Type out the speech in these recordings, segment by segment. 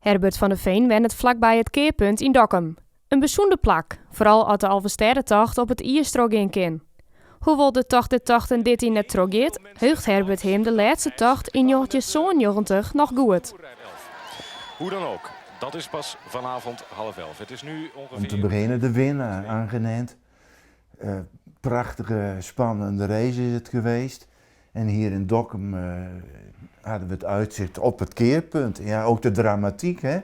Herbert van der Veen wen het vlakbij het keerpunt in Dokkum. Een bijzondere plak, vooral als de Alversterretocht op het Ierstrog in kin. Hoewel de tocht der tochten dit in net trogeert, heugt Herbert hem de laatste tocht in 1990 nog goed. Hoe dan ook, dat is pas vanavond 10:30. Het is nu ongeveer... Om te beginnen de winnaar, aangenaamd. Prachtige, spannende race is het geweest. En hier in Dokkum hadden we het uitzicht op het keerpunt. Ja, ook de dramatiek, hè.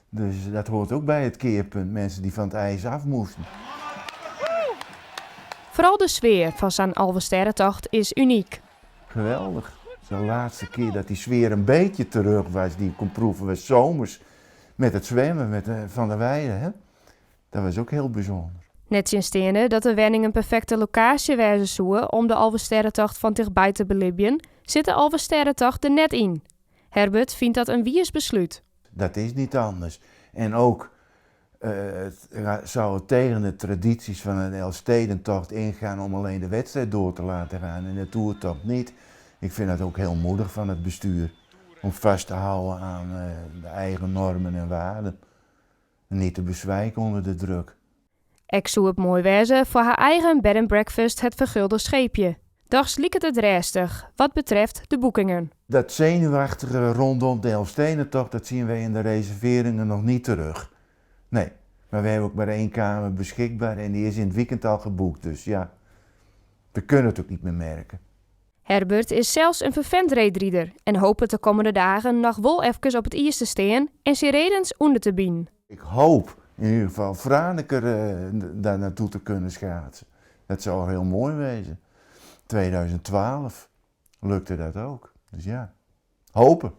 Dus dat hoort ook bij het keerpunt, mensen die van het ijs af moesten. Vooral de sfeer van zo'n Alversterretocht is uniek. Geweldig. De laatste keer dat die sfeer een beetje terug was, die ik kon proeven, was zomers met het zwemmen met Van der Weijden. Hè? Dat was ook heel bijzonder. Net sinds stenen dat de wenning een perfecte locatie wijzen zou om de Alversterretocht van dichtbij te belibben, zit de Alversterretocht er net in. Herbert vindt dat een wiers besluit. Dat is niet anders. En ook zou het tegen de tradities van een Elfstedentocht ingaan om alleen de wedstrijd door te laten gaan en de toertocht niet. Ik vind dat ook heel moedig van het bestuur om vast te houden aan de eigen normen en waarden. En niet te bezwijken onder de druk. Ik zou het mooi wezen voor haar eigen bed and breakfast het vergulde scheepje. Dags liek het restig wat betreft de boekingen. Dat zenuwachtige rondom de Elfstedentocht, dat zien wij in de reserveringen nog niet terug. Nee, maar we hebben ook maar 1 kamer beschikbaar en die is in het weekend al geboekt. Dus ja, we kunnen het ook niet meer merken. Herbert is zelfs een vervent reedrieder en hoopt het de komende dagen nog wel even op het ijs te staan en zijn redens onder te bieden. Ik hoop in ieder geval Franeker daar naartoe te kunnen schaatsen. Dat zou heel mooi wezen. 2012 lukte dat ook. Dus ja, hopen.